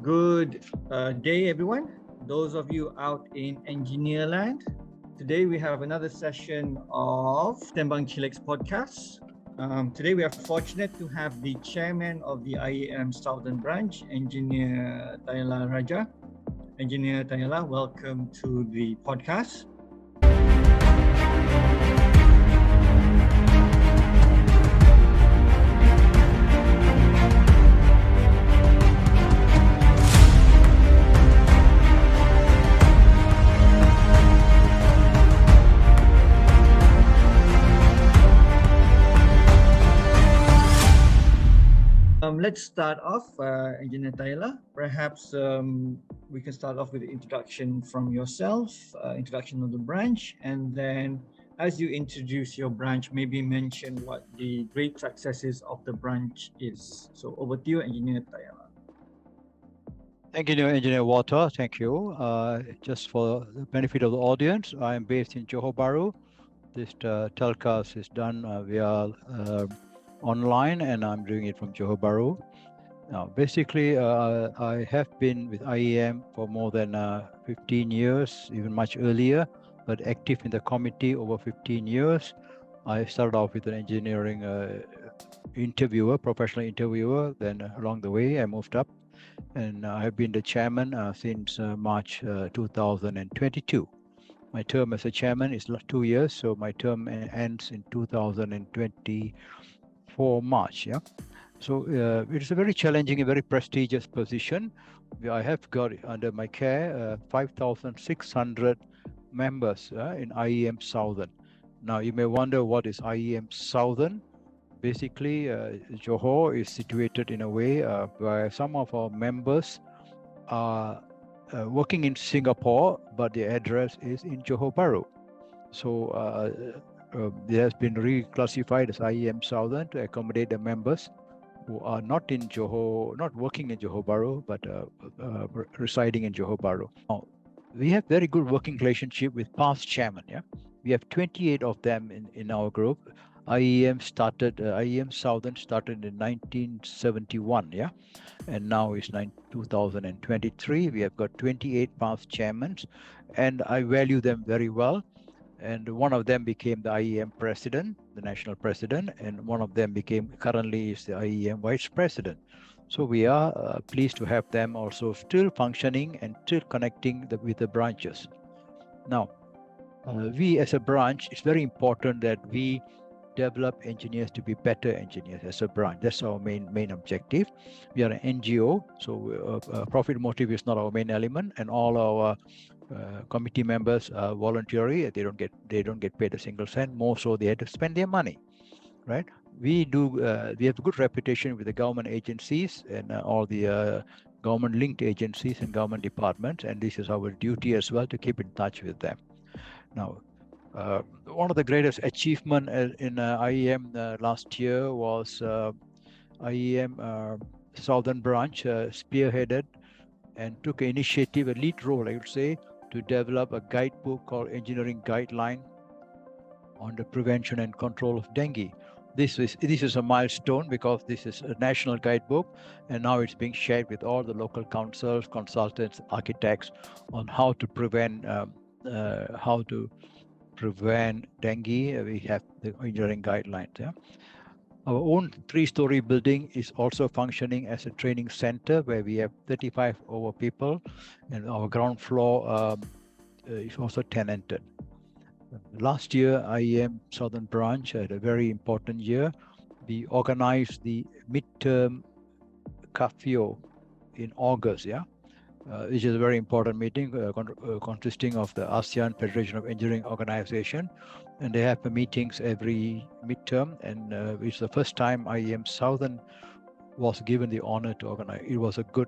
Good day, everyone. Those of you out in engineer land, today we have another session of Sembang Chillex podcast. Today we are fortunate to have the chairman of the IEM Southern Branch, Engineer Thayala Rajah. Engineer Thayala, welcome to the podcast. Let's start off, Engineer Thayala. Perhaps we can start off with the introduction from yourself, introduction of the branch, and then as you introduce your branch, maybe mention what the great successes of the branch is. So over to you, Engineer Thayala. Thank you, Engineer Wata. Thank you. Just for the benefit of the audience, I am based in Johor Bahru. This telecast is done via online, and I'm doing it from Johor Bahru. Now, basically, I have been with IEM for more than 15 years, even much earlier, but active in the committee over 15 years. I started off with an engineering interviewer, professional interviewer. Then along the way, I moved up, and I have been the chairman since March 2022. My term as a chairman is 2 years, so my term ends in 2024 March. Yeah. So it's a very challenging and very prestigious position. I have got under my care 5,600 members in IEM Southern. Now you may wonder what is IEM Southern. Basically, Johor is situated in a way where some of our members are working in Singapore, but the address is in Johor Bahru. So it has been reclassified as IEM Southern to accommodate the members who are not in Johor, not working in Johor Bahru, but residing in Johor Bahru. Now, we have very good working relationship with past chairman. Yeah, we have 28 of them in our group. IEM Southern started in 1971. Yeah, and now it's 2023. We have got 28 past chairmen, and I value them very well. And one of them became the IEM president, the national president, and one of them currently is the IEM vice president. So we are pleased to have them also still functioning and still connecting with the branches. Now, we as a branch, it's very important that we develop engineers to be better engineers as a branch. That's our main objective. We are an NGO, so profit motive is not our main element, and all our committee members are voluntary. They don't get paid a single cent. More so, they had to spend their money, right? We have a good reputation with the government agencies and all the government-linked agencies and government departments, and this is our duty as well to keep in touch with them. Now, one of the greatest achievement in IEM last year was IEM Southern Branch spearheaded and took an initiative, a lead role, I would say, to develop a guidebook called Engineering Guideline on the Prevention and Control of Dengue. This is a milestone because this is a national guidebook, and now it's being shared with all the local councils, consultants, architects on how to prevent dengue. We have the engineering guidelines. Yeah? Our own 3-story building is also functioning as a training center where we have 35 over people, and our ground floor is also tenanted. Last year, IEM Southern Branch had a very important year. We organized the midterm CAFIO in August, which is a very important meeting consisting of the ASEAN Federation of Engineering Organization, and they have meetings every midterm, and it's the first time IEM Southern was given the honor to organize. It was a good.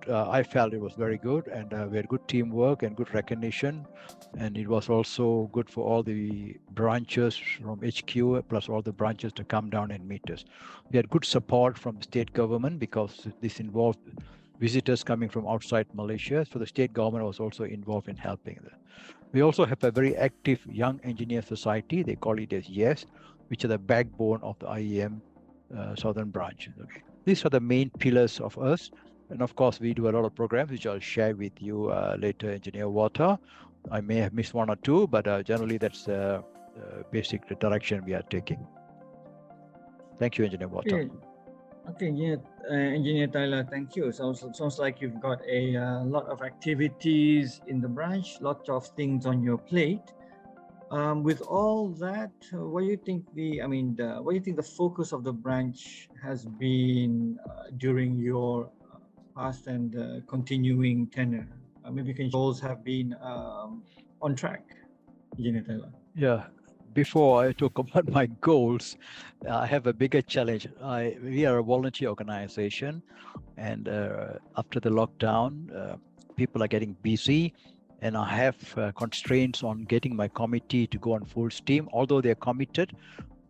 I felt it was very good, and we had good teamwork and good recognition, and it was also good for all the branches from HQ plus all the branches to come down and meet us. We had good support from the state government because this involved visitors coming from outside Malaysia, so the state government was also involved in helping them. We also have a very active young engineer society. They call it as YES, which are the backbone of the IEM Southern Branch. Okay. These are the main pillars of us. And of course, we do a lot of programs, which I'll share with you later, Engineer Water. I may have missed one or two, but generally that's the basic direction we are taking. Thank you, Engineer Water. Okay. Okay, yeah, Engineer Thayala, thank you. Sounds like you've got a lot of activities in the branch, lots of things on your plate. With all that, what do you think what do you think the focus of the branch has been during your past and continuing tenure? Maybe goals have been on track, Engineer Thayala. Yeah. Before I talk about my goals, I have a bigger challenge. We are a volunteer organization, and after the lockdown, people are getting busy, and I have constraints on getting my committee to go on full steam, although they're committed,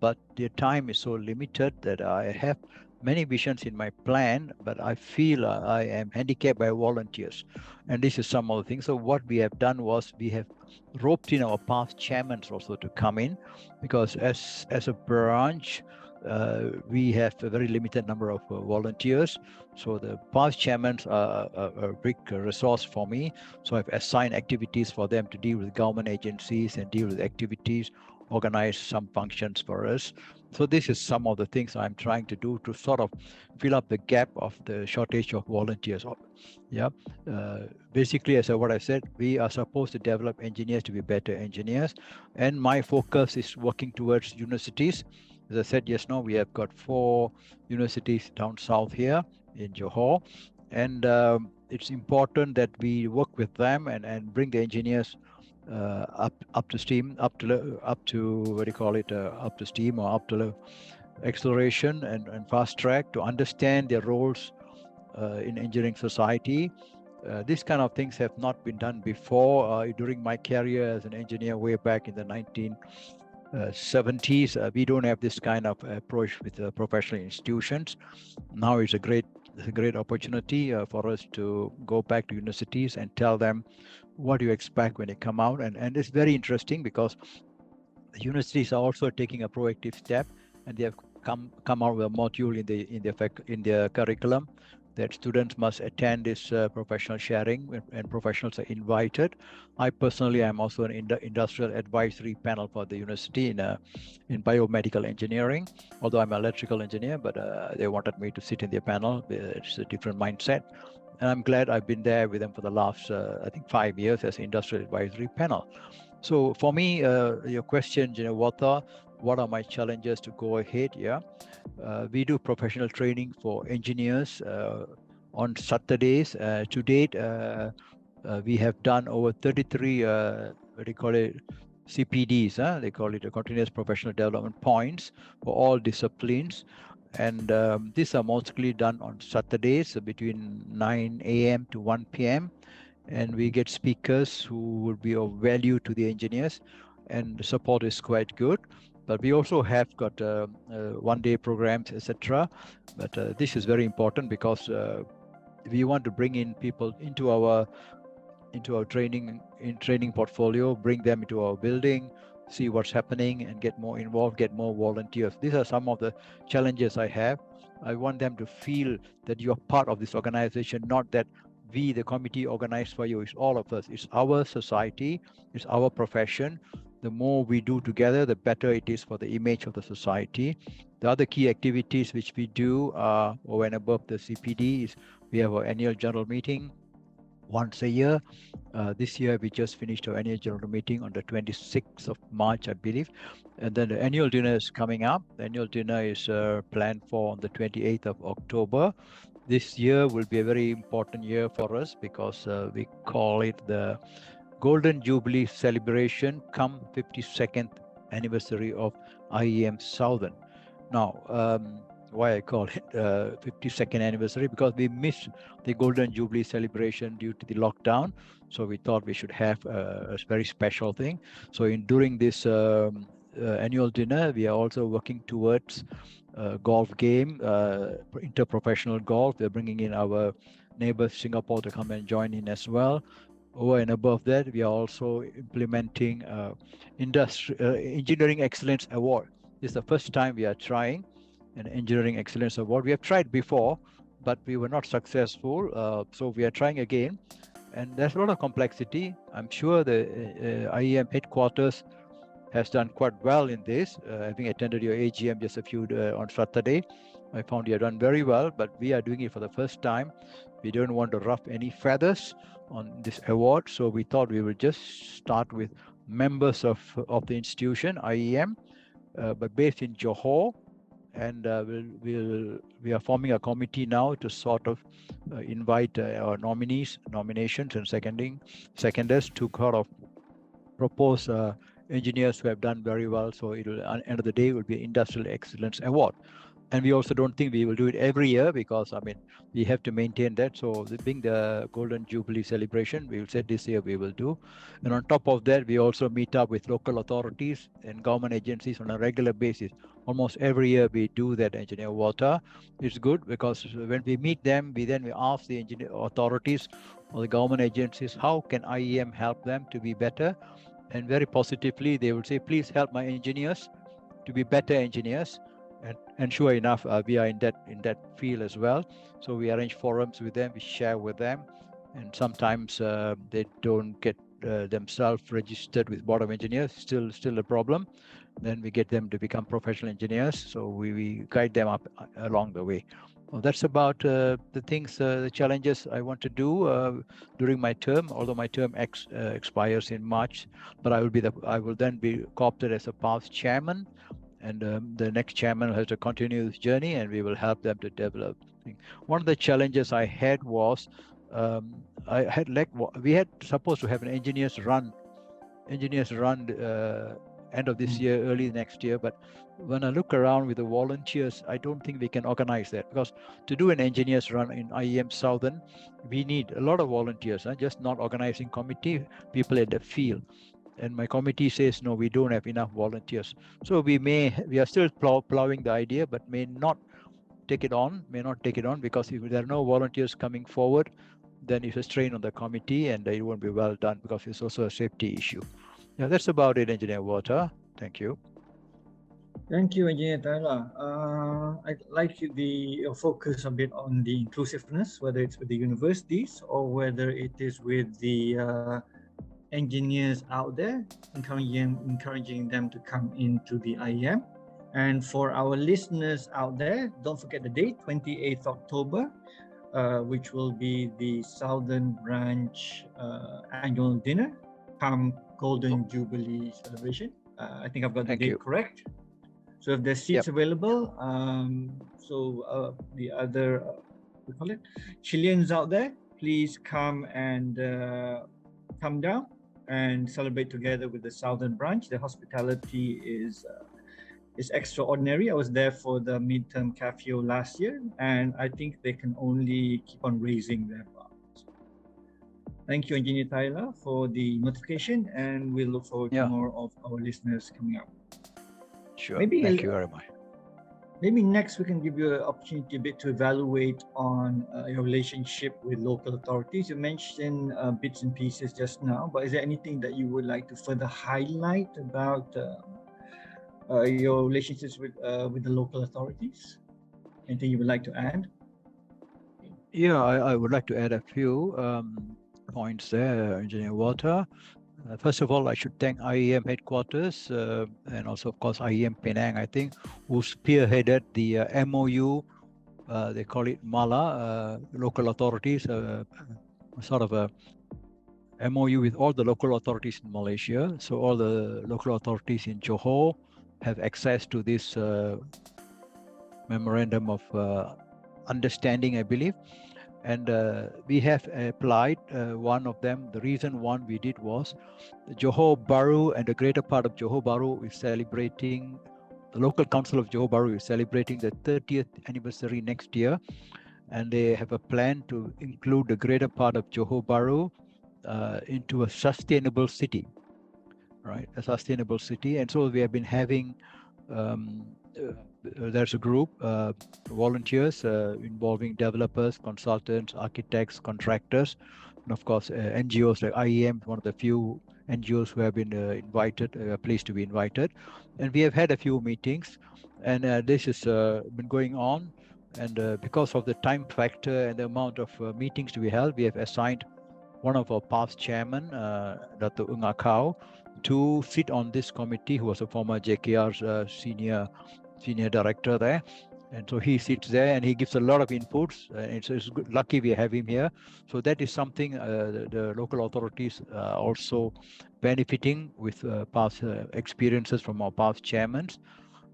but their time is so limited that I have many visions in my plan, but I feel I am handicapped by volunteers. And this is some of the things. So what we have done was we have roped in our past chairmen also to come in, because as a branch, we have a very limited number of volunteers. So the past chairmen are a big resource for me. So I've assigned activities for them to deal with government agencies and deal with activities, organize some functions for us. So this is some of the things I'm trying to do to sort of fill up the gap of the shortage of volunteers. Yeah. Basically, as what I said, we are supposed to develop engineers to be better engineers. And my focus is working towards universities. As I said, yes, now we have got 4 universities down south here in Johor. And it's important that we work with them and bring the engineers up to steam, up to what do you call it, up to steam or up to acceleration and fast track to understand their roles in engineering society. These kind of things have not been done before. During my career as an engineer way back in the 1970s, we don't have this kind of approach with professional institutions. Now it's a great opportunity for us to go back to universities and tell them what do you expect when they come out. And it's very interesting because the universities are also taking a proactive step, and they have come out with a module in their curriculum that students must attend this professional sharing, and professionals are invited. I personally am also an industrial advisory panel for the university in biomedical engineering, although I'm an electrical engineer, but they wanted me to sit in their panel. It's a different mindset. And I'm glad I've been there with them for the last, I think, 5 years as an industrial advisory panel. So for me, your question, what are my challenges to go ahead? Yeah, we do professional training for engineers on Saturdays. To date, we have done over 33, what do you call it, CPDs, they call it a continuous professional development points for all disciplines. And these are mostly done on Saturdays between 9 a.m. to 1 p.m. And we get speakers who will be of value to the engineers, and the support is quite good. But we also have got one-day programs, etc. But this is very important because we want to bring in people into our training portfolio, bring them into our building, see what's happening, and get more involved, get more volunteers. These are some of the challenges I have. I want them to feel that you're part of this organization, not that we, the committee, organize for you. It's all of us. It's our society. It's our profession. The more we do together, the better it is for the image of the society. The other key activities which we do over and above the CPD is we have our annual general meeting once a year. This year, we just finished our annual general meeting on the 26th of March, I believe. And then the annual dinner is coming up. The annual dinner is planned for on the 28th of October. This year will be a very important year for us because we call it the Golden Jubilee celebration come 52nd anniversary of IEM Southern. Now, why I call it 52nd anniversary, because we missed the Golden Jubilee celebration due to the lockdown. So we thought we should have a very special thing. So during this annual dinner, we are also working towards golf game, interprofessional golf. We're bringing in our neighbors Singapore to come and join in as well. Over and above that, we are also implementing Engineering Excellence Award. This is the first time we are trying an Engineering Excellence Award. We have tried before, but we were not successful. So we are trying again, and there's a lot of complexity. I'm sure the IEM headquarters has done quite well in this. Having attended your AGM just a few on Saturday, I found you have done very well, but we are doing it for the first time. We don't want to ruffle any feathers on this award, so we thought we would just start with members of the institution, IEM, but based in Johor, and we are forming a committee now to sort of invite our nominations and seconders to kind of propose engineers who have done very well. So it will, at the end of the day, it will be an Industrial Excellence Award. And we also don't think we will do it every year because, I mean, we have to maintain that. So being the Golden Jubilee celebration, we will say this year we will do. And on top of that, we also meet up with local authorities and government agencies on a regular basis. Almost every year we do that, Engineer Walter. It's good because when we meet them, we ask the engineer authorities or the government agencies, how can IEM help them to be better? And very positively, they will say, please help my engineers to be better engineers. And sure enough, we are in that field as well. So we arrange forums with them, we share with them, and sometimes they don't get themselves registered with Board of Engineers, still a problem. Then we get them to become professional engineers. So we guide them up along the way. Well, that's about the things, the challenges I want to do during my term. Although my term expires in March, but I will then be co-opted as a past chairman, and the next chairman has to continue this journey, and we will help them to develop things. One of the challenges I had was we had supposed to have an engineers run end of this year, early next year. But when I look around with the volunteers, I don't think we can organize that, because to do an engineers run in IEM Southern, we need a lot of volunteers, just not organizing committee, people in the field. And my committee says, no, we don't have enough volunteers. So we are still plowing the idea, but may not take it on, because if there are no volunteers coming forward, then it's a strain on the committee and it won't be well done, because it's also a safety issue. Yeah, that's about it, Engineer Walter. Thank you. Thank you, Engineer Thayala. I'd like your focus a bit on the inclusiveness, whether it's with the universities or whether it is with the engineers out there, encouraging them to come into the IEM. And for our listeners out there, don't forget the date, 28th October, which will be the Southern Branch annual dinner, come Golden Jubilee celebration. I think I've got the date correct. So if there's seats available, the other, we call it, Chileans out there, please come and come down and celebrate together with the Southern Branch. The hospitality is extraordinary. I was there for the midterm CAFIO last year, and I think they can only keep on raising their bar. Thank you, Engineer Thayala, for the notification, and we'll look forward to more of our listeners coming up. Sure. Thank you very much. Maybe next we can give you an opportunity a bit to evaluate on your relationship with local authorities. You mentioned bits and pieces just now, but is there anything that you would like to further highlight about your relationships with the local authorities? Anything you would like to add? Yeah, I would like to add a few points there, Engineer Walter. First of all, I should thank IEM headquarters and also, of course, IEM Penang, I think, who spearheaded the MOU. They call it MALA, local authorities, sort of a MOU with all the local authorities in Malaysia. So all the local authorities in Johor have access to this memorandum of understanding, I believe. And we have applied one of them. The reason one we did was the Johor Bahru and the greater part of Johor Bahru is celebrating, the local council of Johor Bahru is celebrating the 30th anniversary next year. And they have a plan to include the greater part of Johor Bahru into a sustainable city, right? A sustainable city. And so we have been having there's a group, volunteers involving developers, consultants, architects, contractors, and of course NGOs like IEM, one of the few NGOs who have been pleased to be invited. And we have had a few meetings, and this has been going on. And because of the time factor and the amount of meetings to be held, we have assigned one of our past chairman, Dr. Ung Akau, to sit on this committee, who was a former JKR's senior director there. And so he sits there and he gives a lot of inputs. It's good, lucky we have him here. So that is something the local authorities also benefiting with past experiences from our past chairmen.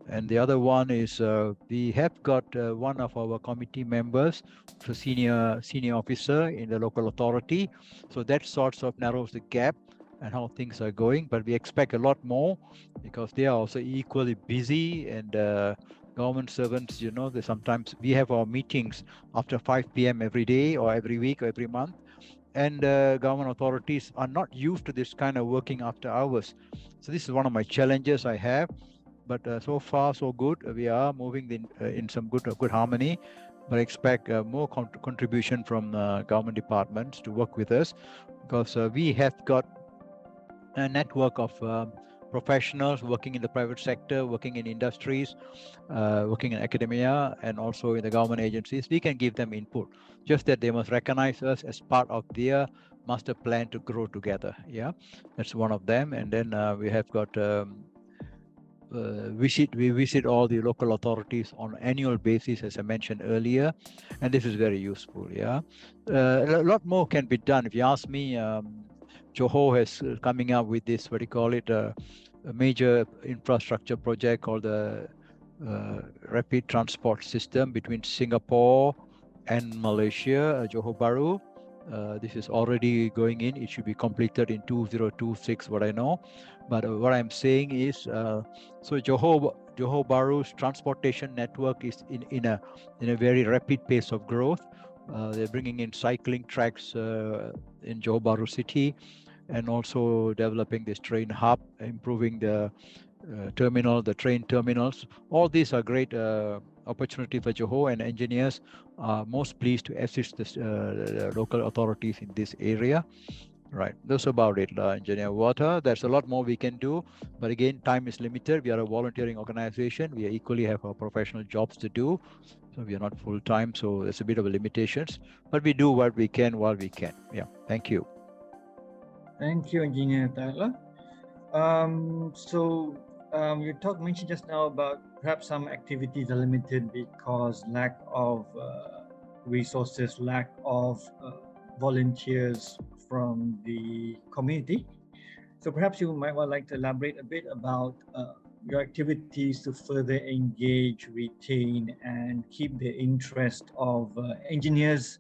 And the other one is we have got one of our committee members, a senior officer in the local authority. So that sorts of narrows the gap and how things are going. But we expect a lot more because they are also equally busy, and government servants, they sometimes we have our meetings after 5 p.m. every day or every week or every month. And government authorities are not used to this kind of working after hours. So this is one of my challenges I have. But so far so good. We are moving in some good harmony, but expect more contribution from government departments to work with us, because we have got a network of professionals working in the private sector, working in industries, working in academia, and also in the government agencies. We can give them input, just that they must recognize us as part of their master plan to grow together. Yeah, that's one of them. And then we have got we visit all the local authorities on annual basis, as I mentioned earlier, and this is very useful. Yeah, a lot more can be done. If you ask me, Johor has coming up with this, what do you call it, a major infrastructure project called the rapid transport system between Singapore and Malaysia, Johor Bahru. This is already going in. It should be completed in 2026, what I know. But what I'm saying is, so Johor Bahru's transportation network is in a very rapid pace of growth. They're bringing in cycling tracks in Johor Bahru city, and also developing this train hub, improving the train terminals. All these are great opportunity for Johor, and engineers are most pleased to assist the local authorities in this area. Right, that's about it, Engineer Water. There's a lot more we can do, but again, time is limited. We are a volunteering organization. We equally have our professional jobs to do, so we are not full time. So there's a bit of limitations, but we do what we can while we can. Yeah, thank you. Thank you, Engineer Thayala. You mentioned just now about perhaps some activities are limited because lack of resources, lack of volunteers from the community. So perhaps you might like to elaborate a bit about your activities to further engage, retain, and keep the interest of engineers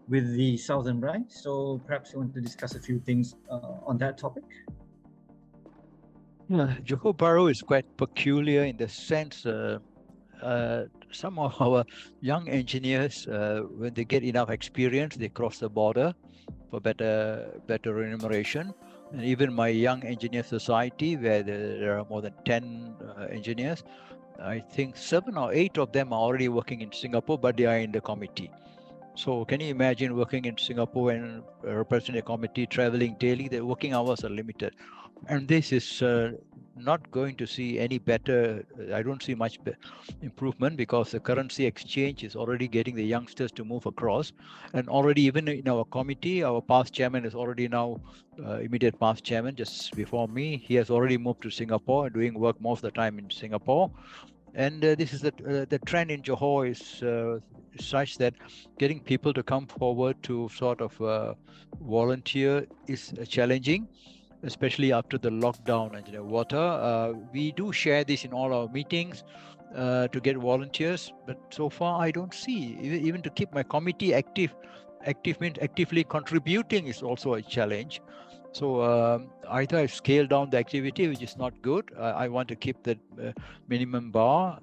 with the Southern Branch. So perhaps you want to discuss a few things on that topic. Yeah, Johor Bahru is quite peculiar in the sense some of our young engineers, when they get enough experience, they cross the border for better remuneration. And even my young engineer society, where there are more than 10 engineers, I think 7 or 8 of them are already working in Singapore, but they are in the committee. So can you imagine working in Singapore and representing a committee, traveling daily? The working hours are limited. And this is not going to see any better. I don't see much improvement, because the currency exchange is already getting the youngsters to move across. And already, even in our committee, our past chairman is already now immediate past chairman, just before me. He has already moved to Singapore, doing work most of the time in Singapore. And this is the trend in Johor is such that getting people to come forward to sort of volunteer is challenging, especially after the lockdown. Engineer Water, we do share this in all our meetings to get volunteers, but so far I don't see. Even to keep my committee active means actively contributing is also a challenge. So either I've scaled down the activity, which is not good. I want to keep the minimum bar.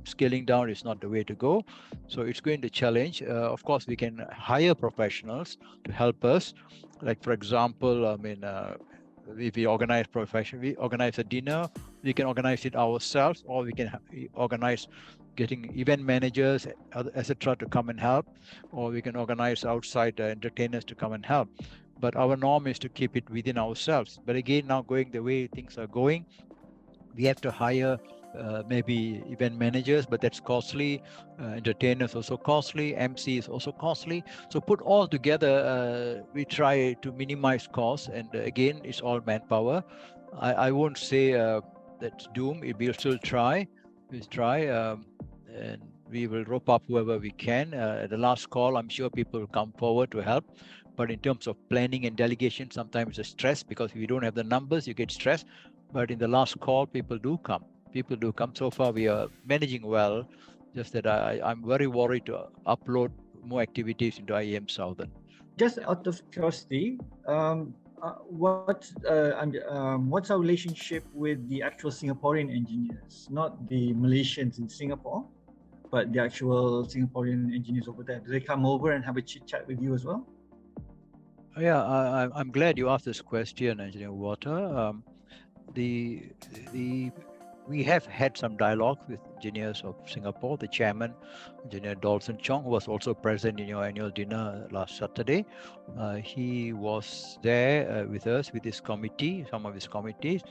Scaling down is not the way to go. So it's going to challenge. Of course, we can hire professionals to help us. Like, for example, if we organize we organize a dinner, we can organize it ourselves, or we can organize getting event managers, etc., to come and help, or we can organize outside entertainers to come and help. But our norm is to keep it within ourselves. But again, now going the way things are going, we have to hire maybe event managers, but that's costly. Entertainers also costly. MC is also costly. So put all together, we try to minimize costs. And again, it's all manpower. I won't say that's doom. We'll still try. We'll try, and we will rope up whoever we can. At the last call, I'm sure people will come forward to help. But in terms of planning and delegation, sometimes it's a stress, because if you don't have the numbers, you get stressed. But in the last call, people do come. People do come. So far, we are managing well. Just that I'm very worried to upload more activities into IEM Southern. Just out of curiosity, what's our relationship with the actual Singaporean engineers, not the Malaysians in Singapore, but the actual Singaporean engineers over there? Do they come over and have a chit chat with you as well? Yeah, I'm glad you asked this question, Engineer Water. We have had some dialogue with engineers of Singapore. The chairman, Engineer Dawson Chong, who was also present in your annual dinner last Saturday. He was there with us, with his committee, some of his committees.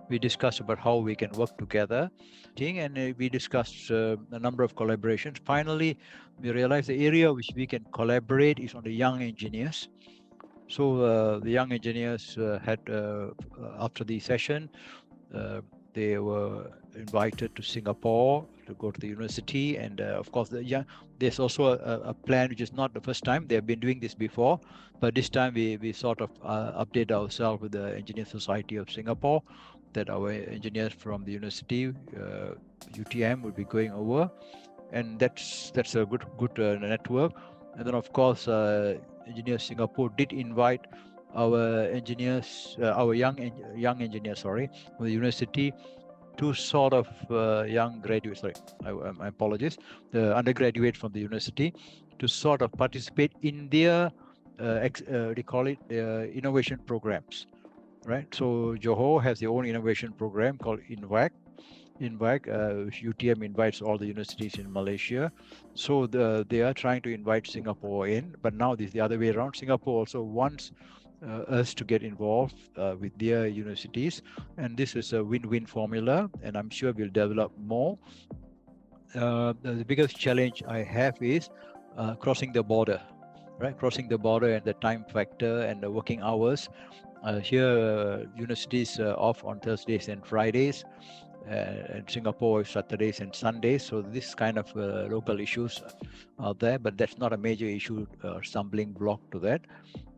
We discussed about how we can work together, and we discussed a number of collaborations. Finally, we realized the area which we can collaborate is on the young engineers. So the young engineers had, after the session, they were invited to Singapore to go to the university. And of course, there's also a plan, which is not the first time. They have been doing this before, but this time we sort of update ourselves with the Engineer Society of Singapore, that our engineers from the university, UTM, will be going over. And that's a good network. And then, of course, Engineers Singapore did invite our engineers, our young engineers, from the university, to sort of young graduates. My apologies, the undergraduate from the university, to sort of participate in their they call it innovation programs, right? So Johor has their own innovation program called INVAC. UTM invites all the universities in Malaysia. So they are trying to invite Singapore in, but now this is the other way around. Singapore also wants us to get involved with their universities, and this is a win-win formula, and I'm sure we'll develop more. The biggest challenge I have is crossing the border, right? Crossing the border and the time factor and the working hours. Here, universities are off on Thursdays and Fridays. And Singapore is Saturdays and Sundays, so this kind of local issues are there, but that's not a major issue or stumbling block to that.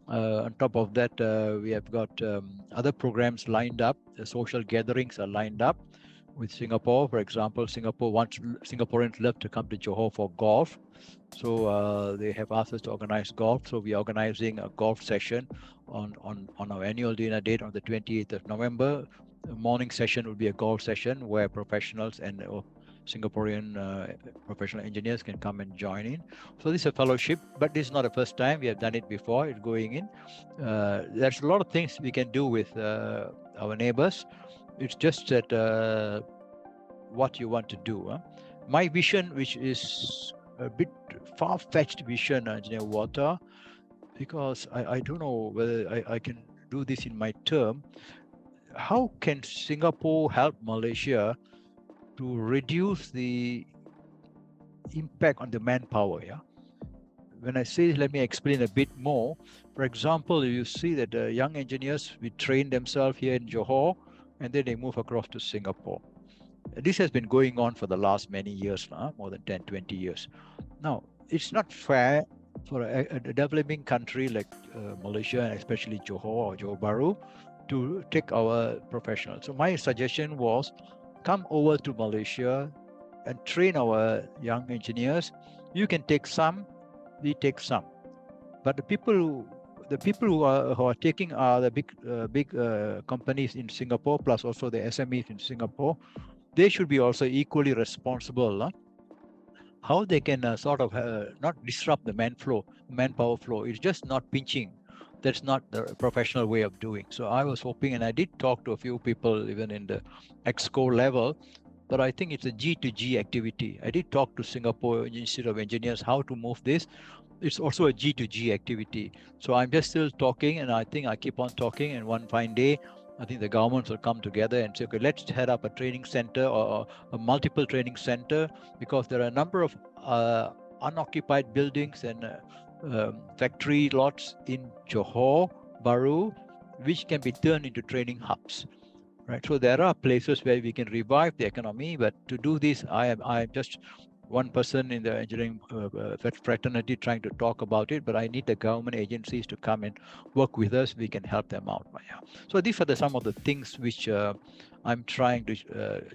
On top of that, we have got other programs lined up. The social gatherings are lined up with Singapore. For example, Singaporeans love to come to Johor for golf, so they have asked us to organize golf. So we are organizing a golf session on our annual dinner date on the 28th of November. The morning session will be a golf session where professionals and Singaporean professional engineers can come and join in. So this is a fellowship, but this is not the first time. We have done it before. It's going in. There's a lot of things we can do with our neighbors. It's just that what you want to do. My vision, which is a bit far-fetched vision, Engineer Water, because I don't know whether I can do this in my term. How can Singapore help Malaysia to reduce the impact on the manpower? Yeah. When I say, let me explain a bit more. For example, you see that the young engineers, we train themselves here in Johor, and then they move across to Singapore. This has been going on for the last many years now, more than 10, 20 years. Now, it's not fair for a developing country like Malaysia, and especially Johor or Johor Bahru, to take our professionals. So my suggestion was, come over to Malaysia and train our young engineers. You can take some, we take some. But the people who are taking are the big companies in Singapore, plus also the SMEs in Singapore. They should be also equally responsible. How they can sort of not disrupt the manpower flow. It's just not pinching. That's not the professional way of doing. So I was hoping, and I did talk to a few people even in the EXCO level, but I think it's a G2G activity. I did talk to Singapore Institute of Engineers how to move this. It's also a G2G activity. So I'm just still talking, and I think I keep on talking, and one fine day, I think the governments will come together and say, okay, let's head up a training center or a multiple training center, because there are a number of unoccupied buildings and factory lots in Johor, Baru, which can be turned into training hubs. Right, so there are places where we can revive the economy, but to do this, I am just one person in the engineering fraternity trying to talk about it, but I need the government agencies to come and work with us. We can help them out. Yeah. So these are some of the things which I'm trying to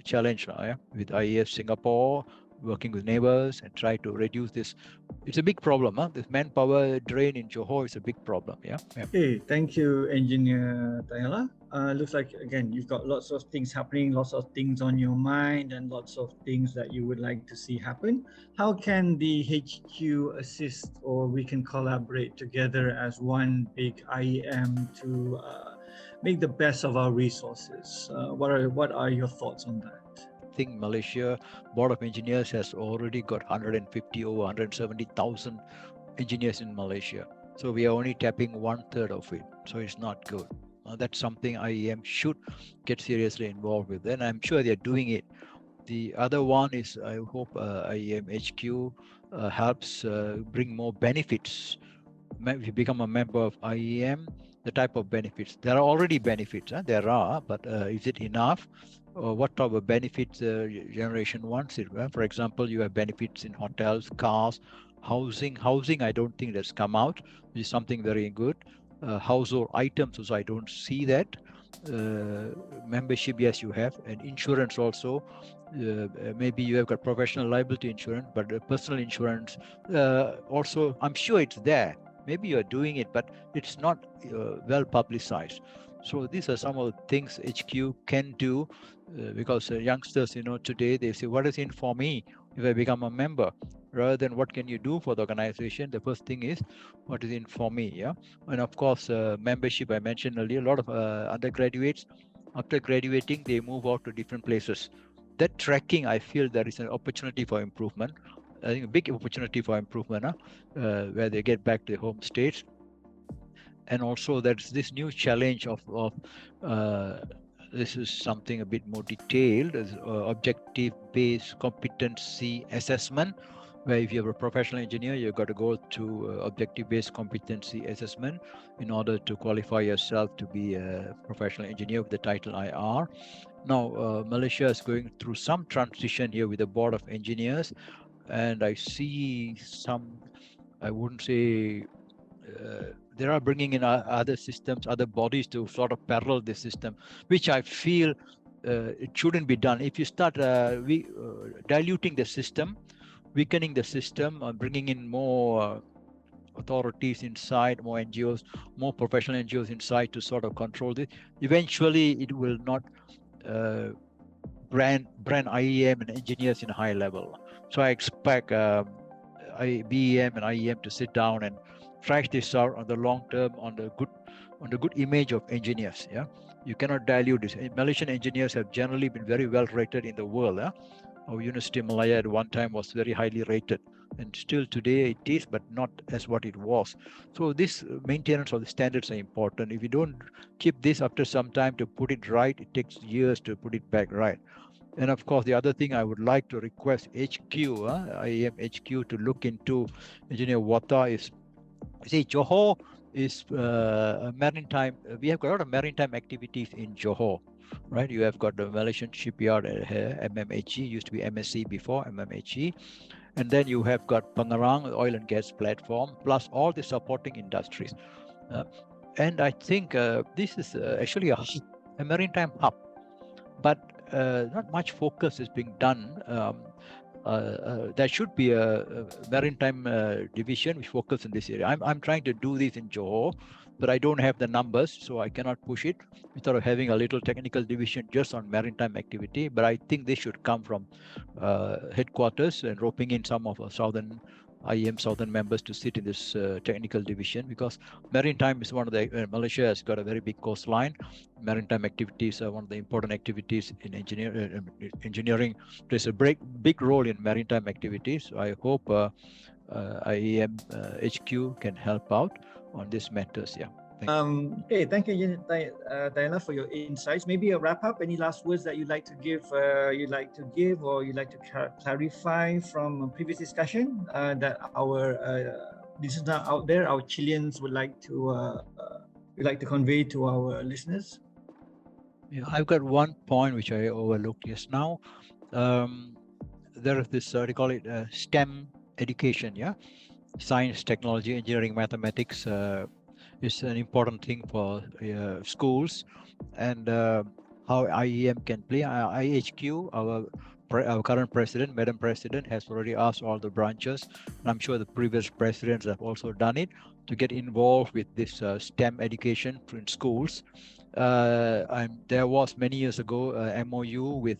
challenge with IES Singapore, working with neighbors and try to reduce this. It's a big problem. This manpower drain in Johor is a big problem. Yeah. Okay, thank you, Engineer Thayala. Looks like, again, you've got lots of things happening, lots of things on your mind, and lots of things that you would like to see happen. How can the HQ assist, or we can collaborate together as one big IEM to make the best of our resources? What are your thoughts on that? I think Malaysia Board of Engineers has already got 150 over 170,000 engineers in Malaysia. So we are only tapping 1/3 of it. So it's not good. That's something IEM should get seriously involved with. And I'm sure they're doing it. The other one is, I hope IEM HQ helps bring more benefits. If you become a member of IEM, the type of benefits. There are already benefits, there are, but is it enough? Or what type of benefits generation wants it? For example, you have benefits in hotels, cars, housing. Housing, I don't think that's come out, which is something very good. Household items, also I don't see that. Membership, yes, you have, and insurance also. Maybe you have got professional liability insurance, but personal insurance also, I'm sure it's there. Maybe you're doing it, but it's not well publicized. So these are some of the things HQ can do, because youngsters, today they say, what is in for me if I become a member? Rather than what can you do for the organization, the first thing is what is in for me. Yeah, and of course, membership, I mentioned earlier, a lot of undergraduates, after graduating, they move out to different places. That tracking, I feel there is an opportunity for improvement. I think a big opportunity for improvement, where they get back to their home states. And also there's this new challenge of this is something a bit more detailed, as objective-based competency assessment, where if you're a professional engineer, you've got to go to objective-based competency assessment in order to qualify yourself to be a professional engineer with the title IR. Now, Malaysia is going through some transition here with the Board of Engineers, and I see some, I wouldn't say, they are bringing in other systems, other bodies to sort of parallel this system, which I feel it shouldn't be done. If you start diluting the system, weakening the system, bringing in more authorities inside, more NGOs, more professional NGOs inside to sort of control this, eventually it will not brand IEM and engineers in a high level. So I expect BEM and IEM to sit down and track this out on the long term, on the good image of engineers. Yeah, you cannot dilute this. Malaysian engineers have generally been very well rated in the world. Our University of Malaya at one time was very highly rated, and still today it is, but not as what it was. So this maintenance of the standards are important. If you don't keep this after some time to put it right, it takes years to put it back right. And of course, the other thing I would like to request HQ, IEM HQ, to look into, Engineer Wata, is, see, Johor is a maritime. We have got a lot of maritime activities in Johor, right? You have got the Malaysian shipyard here, MMHE, used to be MSC before, MMHE. And then you have got Pengerang, oil and gas platform, plus all the supporting industries. And I think this is actually a maritime hub, but not much focus is being done. There should be a maritime division which focuses in this area. I'm trying to do this in Johor, but I don't have the numbers, so I cannot push it instead of having a little technical division just on maritime activity. But I think this should come from headquarters and roping in some of our IEM Southern members to sit in this technical division, because maritime is one of the, Malaysia has got a very big coastline. Maritime activities are one of the important activities in engineering. Plays a big role in maritime activities. So I hope IEM HQ can help out on these matters. Yeah. Okay, thank you, Thayala, for your insights. Maybe a wrap up. Any last words that you'd like to give, or you'd like to clarify from previous discussion that our listeners out there, our Chileans, would like to convey to our listeners? Yeah, I've got one point which I overlooked just now. There is this, they call it STEM education, yeah? Science, technology, engineering, mathematics is an important thing for schools, and how IEM can play. IHQ, our current president, Madam President, has already asked all the branches, and I'm sure the previous presidents have also done it, to get involved with this STEM education in schools. There was many years ago MOU with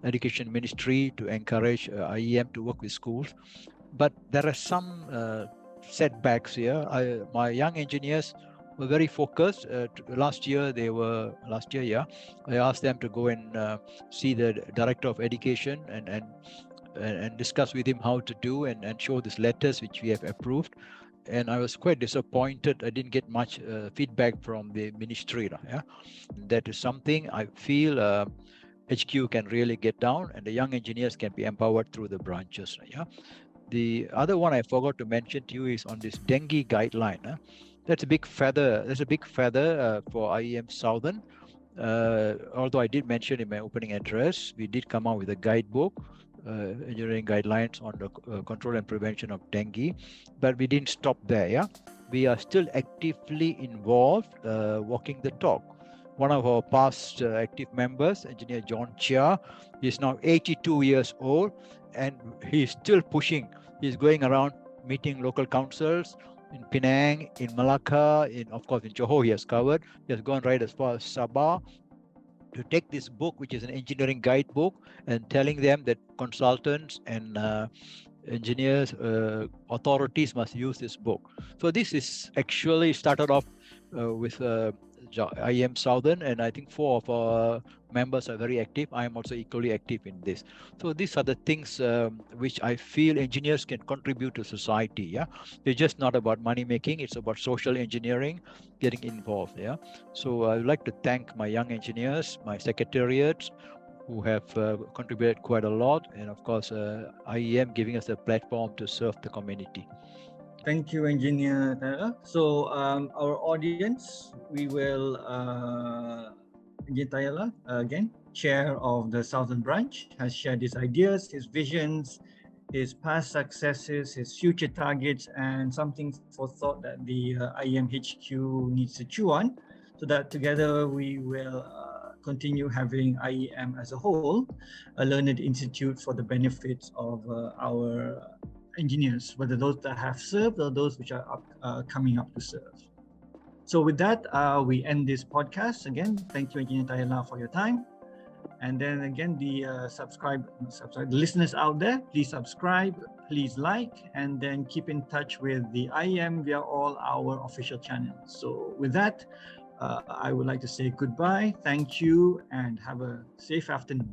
Education Ministry to encourage IEM to work with schools, but there are some setbacks here. My young engineers were very focused. Last year, I asked them to go and see the Director of Education and discuss with him how to do and show these letters which we have approved. And I was quite disappointed. I didn't get much feedback from the ministry. Yeah, that is something I feel HQ can really get down, and the young engineers can be empowered through the branches. Yeah. The other one I forgot to mention to you is on this dengue guideline. That's a big feather. That's a big feather for IEM Southern. Although I did mention in my opening address, we did come out with a guidebook, engineering guidelines on the control and prevention of dengue, but we didn't stop there. Yeah, we are still actively involved, walking the talk. One of our past active members, Engineer John Chia, is now 82 years old, and he's still pushing. He's going around meeting local councils in Penang, in Malacca, of course in Johor he has covered. He has gone right as far as Sabah to take this book, which is an engineering guidebook, and telling them that consultants and engineers, authorities must use this book. So this is actually started off with IEM Southern, and I think 4 of our members are very active. I am also equally active in this. So these are the things which I feel engineers can contribute to society. Yeah, it's just not about money making; it's about social engineering, getting involved. Yeah, so I would like to thank my young engineers, my secretariats, who have contributed quite a lot, and of course IEM giving us a platform to serve the community. Thank you, Engineer Thayala. So our audience, we will Engineer Thayala, again, Chair of the Southern Branch, has shared his ideas, his visions, his past successes, his future targets, and something for thought that the IEM HQ needs to chew on, so that together we will continue having IEM as a whole, a learned institute for the benefits of our engineers, whether those that have served or those which are coming up to serve. So with that, we end this podcast. Again, thank you, Engineer Thayala, for your time. And then again, the listeners out there, please subscribe, please like, and then keep in touch with the IEM via all our official channels. So with that, I would like to say goodbye, thank you, and have a safe afternoon.